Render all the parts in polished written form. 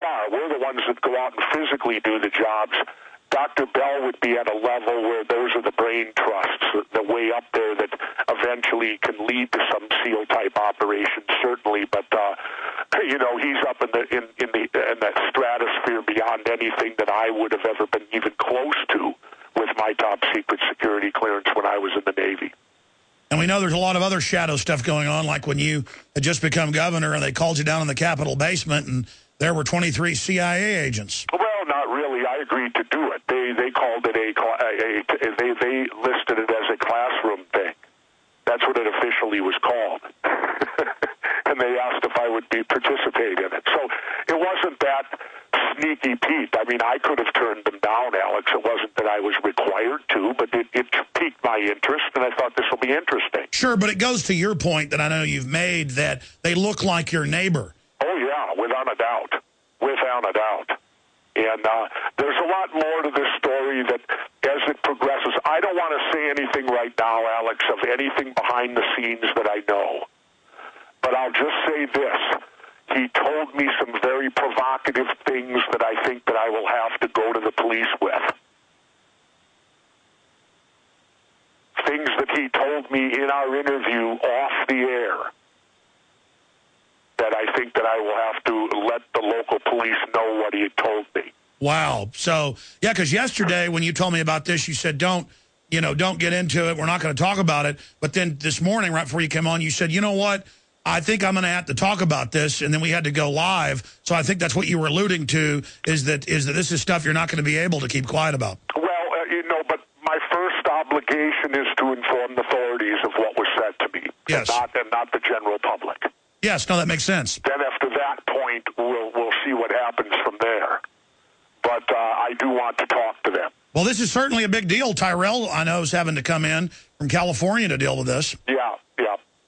We're the ones that go out and physically do the jobs. Dr. Bell would be at a level where those are the brain trusts, the way up there that eventually can lead to some SEAL-type operations, certainly. But he's up in that stratosphere beyond anything that I would have ever been even close to with my top secret security clearance when I was in the Navy. And we know there's a lot of other shadow stuff going on, like when you had just become governor and they called you down in the Capitol basement and there were 23 CIA agents. Well, not really. I agreed to do it. They called it they listed it as a classroom thing. That's what it officially was called. And they asked if I would participate in it. So it wasn't that sneaky Pete. I mean, I could have turned them down, Alex. It wasn't that I was required to, but it piqued my interest, and I thought this will be interesting. Sure, but it goes to your point that I know you've made that they look like your neighbor. Oh, yeah, without a doubt. Without a doubt. And there's a lot more to this story that, as it progresses, I don't want to say anything right now, Alex, of anything behind the scenes that I know. But I'll just say this. He told me some very provocative things that I think that I will have to go to the police with. Things that he told me in our interview off the air that I think that I will have to let the local police know what he had told me. Wow. So, yeah, because yesterday when you told me about this, you said, don't get into it. We're not going to talk about it. But then this morning, right before you came on, you said, you know what? I think I'm going to have to talk about this, and then we had to go live. So I think that's what you were alluding to, is that this is stuff you're not going to be able to keep quiet about. Well, but my first obligation is to inform the authorities of what was said to me, yes, and not the general public. Yes, no, that makes sense. Then after that point, we'll see what happens from there. But I do want to talk to them. Well, this is certainly a big deal. Tyrell, I know, is having to come in from California to deal with this. Yeah.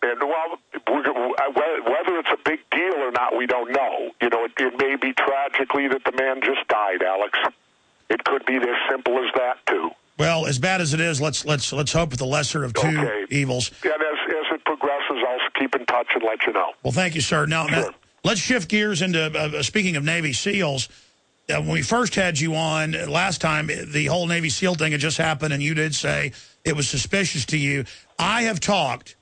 And, whether it's a big deal or not, we don't know. It may be tragically that the man just died, Alex. It could be as simple as that, too. Well, as bad as it is, let's hope with the lesser of two evils. And as it progresses, I'll keep in touch and let you know. Well, thank you, sir. Now let's shift gears into, speaking of Navy SEALs, when we first had you on last time, the whole Navy SEAL thing had just happened, and you did say it was suspicious to you. I have talked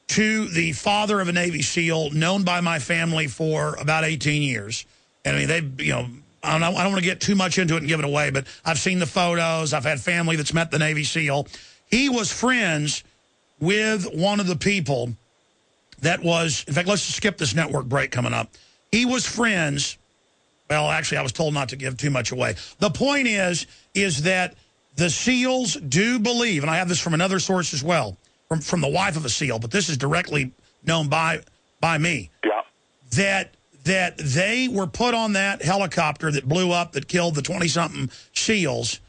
to the father of a Navy SEAL known by my family for about 18 years. And I mean, I don't want to get too much into it and give it away, but I've seen the photos. I've had family that's met the Navy SEAL. He was friends with one of the people that was, in fact, let's just skip this network break coming up. He was friends, well, actually, I was told not to give too much away. The point is that the SEALs do believe, and I have this from another source as well, from the wife of a SEAL, but this is directly known by me, that they were put on that helicopter that blew up, that killed the 20-something SEALs,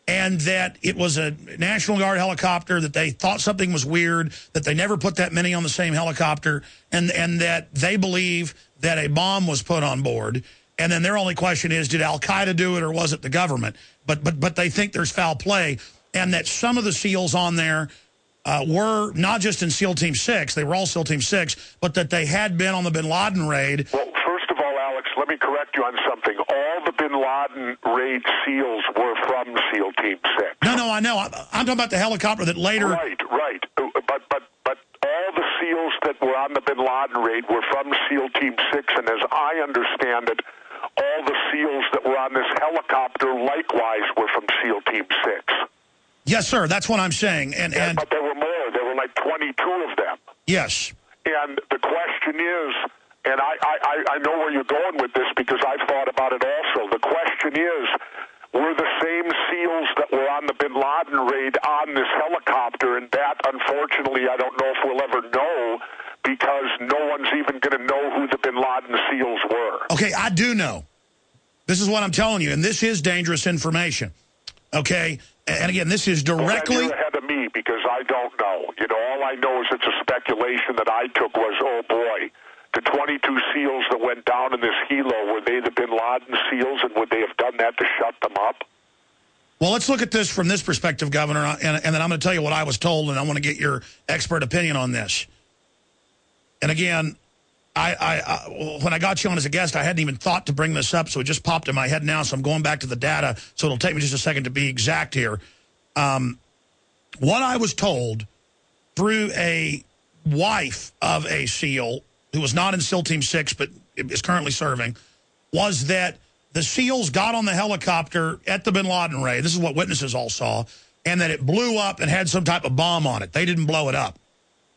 and that it was a National Guard helicopter, that they thought something was weird, that they never put that many on the same helicopter, and that they believe that a bomb was put on board. And then their only question is, did Al-Qaeda do it or was it the government? But they think there's foul play, and that some of the SEALs on there were not just in SEAL Team 6, they were all SEAL Team 6, but that they had been on the bin Laden raid. Well, first of all, Alex, let me correct you on something. All the bin Laden raid SEALs were from SEAL Team 6. No, I know. I'm talking about the helicopter that later... Right. But all the SEALs that were on the bin Laden raid were from SEAL Team 6, and as I understand it, all the SEALs that were on this helicopter likewise were from SEAL Team 6. Yes, sir. That's what I'm saying. But there were more. There were like 22 of them. Yes. And the question is, and I know where you're going with this because I've thought about it also. The question is, were the same SEALs that were on the bin Laden raid on this helicopter? And that, unfortunately, I don't know if we'll ever know because no one's even going to know who the bin Laden SEALs were. Okay, I do know. This is what I'm telling you, and this is dangerous information. Okay? And again, this is directly... Well, you're ahead of me because I don't know. All I know is it's a speculation that I took was, oh boy, the 22 SEALs that went down in this helo, were they the bin Laden SEALs, and would they have done that to shut them up? Well, let's look at this from this perspective, Governor, and then I'm going to tell you what I was told, and I want to get your expert opinion on this. And again, when I got you on as a guest, I hadn't even thought to bring this up, so it just popped in my head now, so I'm going back to the data, so it'll take me just a second to be exact here. What I was told through a wife of a SEAL who was not in SEAL Team 6 but is currently serving was that the SEALs got on the helicopter at the bin Laden raid. This is what witnesses all saw, and that it blew up and had some type of bomb on it. They didn't blow it up.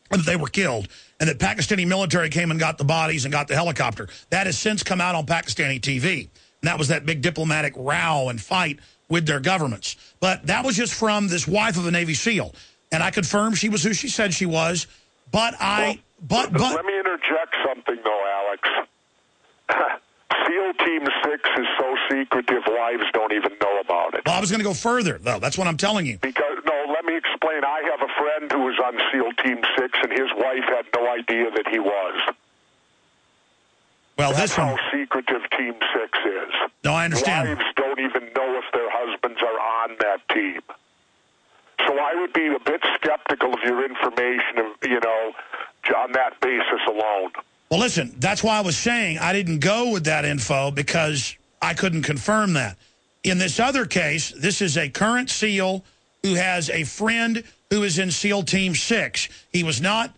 And that they were killed, and that Pakistani military came and got the bodies and got the helicopter. That has since come out on Pakistani TV. And that was that big diplomatic row and fight with their governments. But that was just from this wife of a Navy SEAL. And I confirm she was who she said she was. But let me interject something, though, Alex. SEAL Team 6 is so secretive, wives don't even know about it. Well, I was going to go further, though. That's what I'm telling you. Let me explain. I have a friend who was on SEAL Team 6, and his wife had no idea that he was. Well, that's how secretive Team 6 is. No, I understand. Wives don't even know if their husbands are on that team. So I would be a bit skeptical of your information, on that basis alone. Well, listen, that's why I was saying I didn't go with that info, because I couldn't confirm that. In this other case, this is a current SEAL who has a friend who is in SEAL Team 6. He was not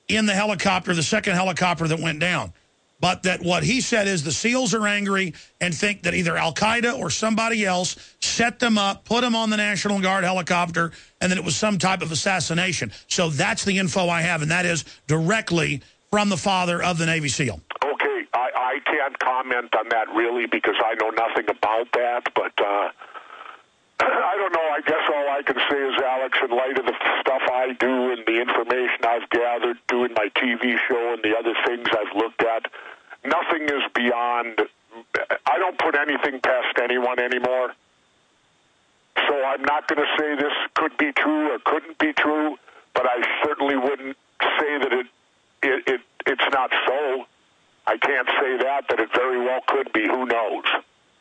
in the helicopter, the second helicopter that went down. But that what he said is the SEALs are angry and think that either Al-Qaeda or somebody else set them up, put them on the National Guard helicopter, and then it was some type of assassination. So that's the info I have, and that is directly from the father of the Navy SEAL. Okay, I can't comment on that really because I know nothing about that, but I don't know. I guess all I can say is, Alex, in light of the stuff I do and the information I've gathered doing my TV show and the other things I've looked at, nothing is beyond. I don't put anything past anyone anymore. So I'm not going to say this could be true or couldn't be true, but I certainly wouldn't say that it's not so. I can't say that it very well could be. Who knows?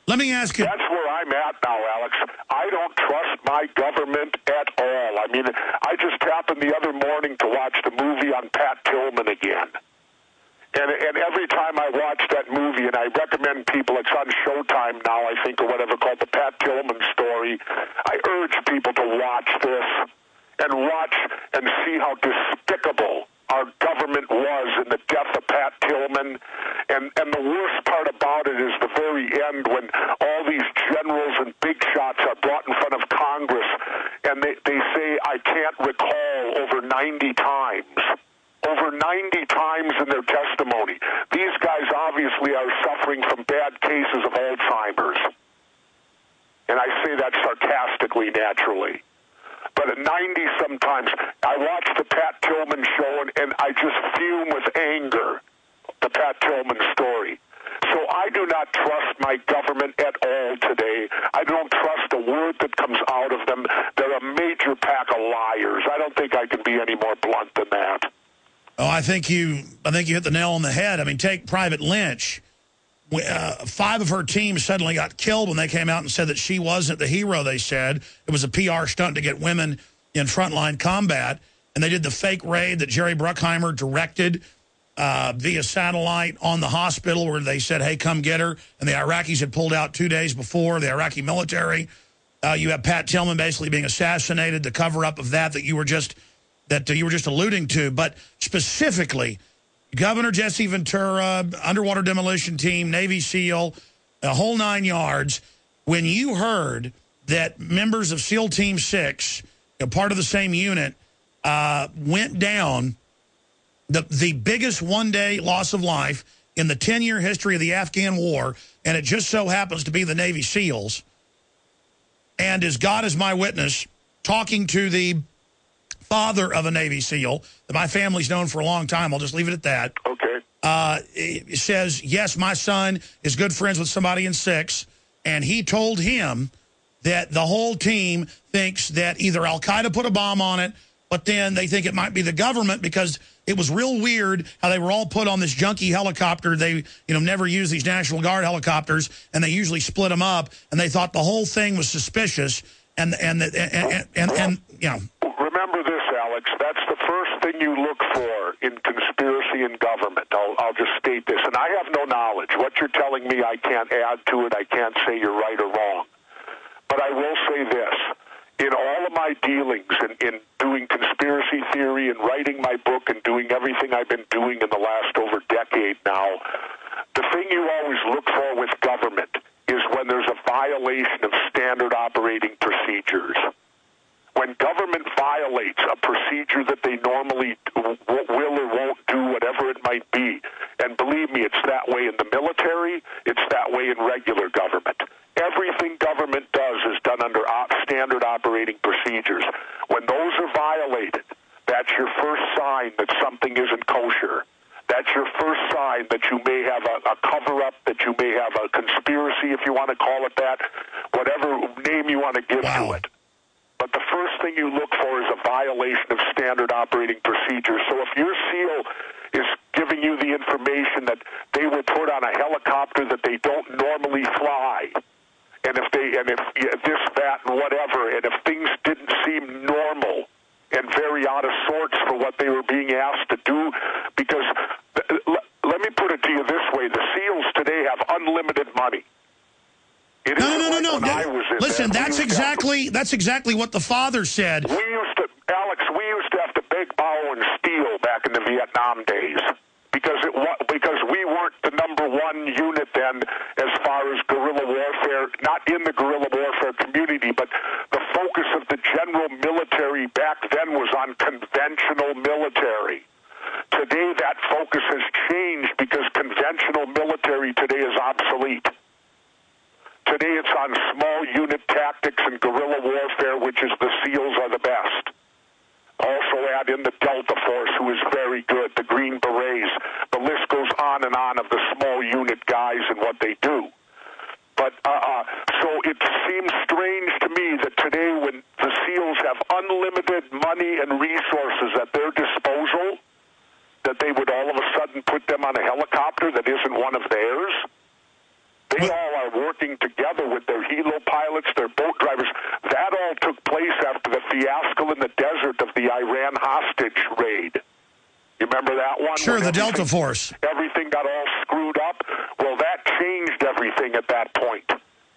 Let me ask you. That's where I'm at now, Alex. I don't trust my government at all. I mean, I just happened the other morning to watch the movie on Pat Tillman again. And every time I watch that movie, and I recommend people, it's on Showtime now, I think, or whatever, called The Pat Tillman Story, I urge people to watch this and watch and see how despicable our government was in the death of Pat Tillman. And the worst part about it is the very end when all these generals and big shots are brought in front of Congress, and they say, I can't recall over 90 times. Over 90 times in their testimony. These guys obviously are suffering from bad cases of Alzheimer's. And I say that sarcastically, naturally. But at 90 sometimes, I watch the Pat Tillman show, and I just fume with anger, the Pat Tillman story. So I do not trust my government at all today. I don't trust a word that comes out of them. They're a major pack of liars. I don't think I can be any more blunt than that. Oh, I think you hit the nail on the head. I mean, take Private Lynch. 5 of her team suddenly got killed when they came out and said that she wasn't the hero, they said. It was a PR stunt to get women in frontline combat. And they did the fake raid that Jerry Bruckheimer directed via satellite on the hospital where they said, hey, come get her. And the Iraqis had pulled out 2 days before, the Iraqi military. You have Pat Tillman basically being assassinated, the cover-up of that you were just alluding to. But specifically, Governor Jesse Ventura, underwater demolition team, Navy SEAL, a whole 9 yards. When you heard that members of SEAL Team 6, part of the same unit, went down, the biggest one-day loss of life in the 10-year history of the Afghan war, and it just so happens to be the Navy SEALs, and as God is my witness, talking to the father of a Navy SEAL that my family's known for a long time, I'll just leave it at that. Okay. It says, yes, my son is good friends with somebody in 6, and he told him that the whole team thinks that either Al-Qaeda put a bomb on it, but then they think it might be the government because it was real weird how they were all put on this junky helicopter. They, never use these National Guard helicopters, and they usually split them up, and they thought the whole thing was suspicious, and. Remember this, Alex, that's the first thing you look for in conspiracy in government, I'll just state this, and I have no knowledge. What you're telling me, I can't add to it. I can't say you're right or wrong. But I will say this. In all of my dealings in doing conspiracy theory and writing my book and doing everything I've been doing in the last over decade now, the thing you always look for with government is when there's a violation of standard operating procedures. When government violates a procedure that they normally will or won't do, whatever it might be, and believe me, it's that way in the military, it's that way in regular government. Everything government does is done under standard operating procedures. When those are violated, that's your first sign that something isn't kosher. That's your first sign that you may have a cover-up, that you may have a conspiracy, if you want to call it that, whatever name you want to give to it. But the first thing you look for is a violation of standard operating procedures. So if your SEAL is giving you the information that they were put on a helicopter that they don't normally fly, and if this, that, and whatever, and if things didn't seem normal and very out of sorts for what they were being asked to do, because let me put it to you this way: the SEALs today have unlimited money. No. Listen, that's exactly what the father said. Alex, we used to have to beg, borrow, and steal back in the Vietnam days because we weren't the #1 unit then as far as guerrilla warfare, not in the guerrilla warfare community, but the focus of the general military back then was on conventional military. Today that focus has changed because conventional military today is obsolete. Today it's on small unit tactics and guerrilla warfare, which is the SEALs are the best. Also add in the Delta Force, who is very good, the Green Berets. The list goes on and on of the small unit guys and what they do. But so it seems strange to me that today when the SEALs have unlimited money and resources at their disposal, that they would all of a sudden put them on a helicopter that isn't one of theirs. They all are working together with their helo pilots, their boat drivers. That all took place after the fiasco in the desert of the Iran hostage raid. You remember that one? Sure, the Delta Force. Everything got all screwed up. Well, that changed everything at that point.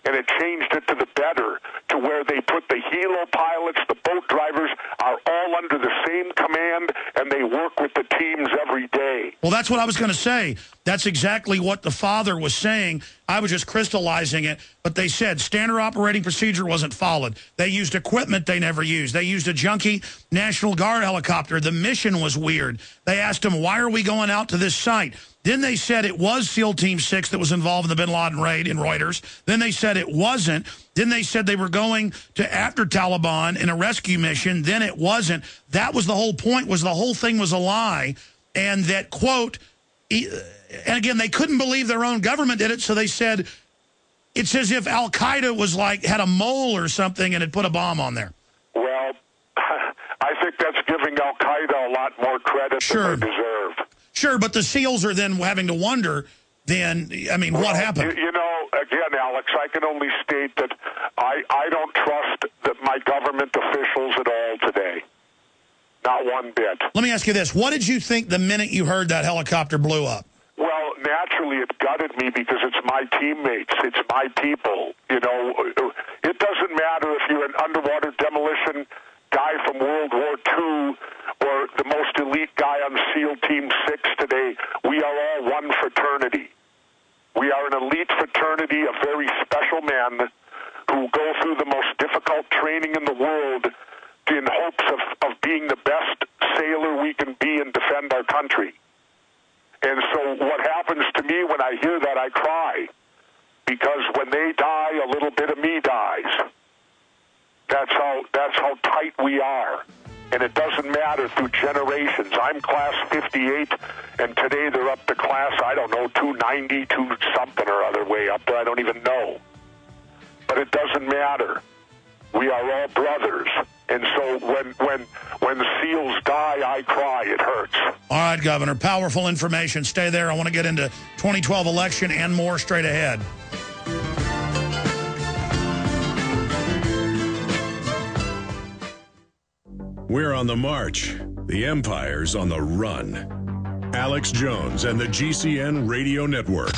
And it changed it to the better, to where they put the helo pilots, the boat drivers, are all under the same command, and they work with the teams every day. Well, that's what I was going to say. That's exactly what the father was saying. I was just crystallizing it. But they said standard operating procedure wasn't followed. They used equipment they never used. They used a junky National Guard helicopter. The mission was weird. They asked him, why are we going out to this site? Then they said it was SEAL Team 6 that was involved in the bin Laden raid in Reuters. Then they said it wasn't. Then they said they were going to after Taliban in a rescue mission. Then it wasn't. That was the whole point, was the whole thing was a lie. And that, quote, and again, they couldn't believe their own government did it, so they said it's as if Al-Qaeda was like, had a mole or something and had put a bomb on there. Well, I think that's giving Al-Qaeda a lot more credit than they deserve. Sure, but the SEALs are then having to wonder, then, I mean, what happened? You know, again, Alex, I can only state that I don't trust my government officials at all today. Not one bit. Let me ask you this. What did you think the minute you heard that helicopter blew up? Well, naturally, it gutted me because it's my teammates. It's my people. You know, it doesn't matter if you're an underwater demolition guy from World War II or the most elite guy on SEAL Team 6 today. We are all one fraternity. We are an elite fraternity of very special men who go through the most difficult training in the world in hopes of being the best sailor we can be and defend our country. And so what happens to me when I hear that, I cry. Because when they die, a little bit of me dies. That's how tight we are. And it doesn't matter through generations. I'm class 58, and today they're up to class, I don't know, 290, 2 something or other way up there. I don't even know. But it doesn't matter. We are all brothers. And so when the SEALs die, I cry. It hurts. All right, Governor. Powerful information. Stay there. I want to get into 2012 election and more straight ahead. We're on the march. The Empire's on the run. Alex Jones and the GCN Radio Network.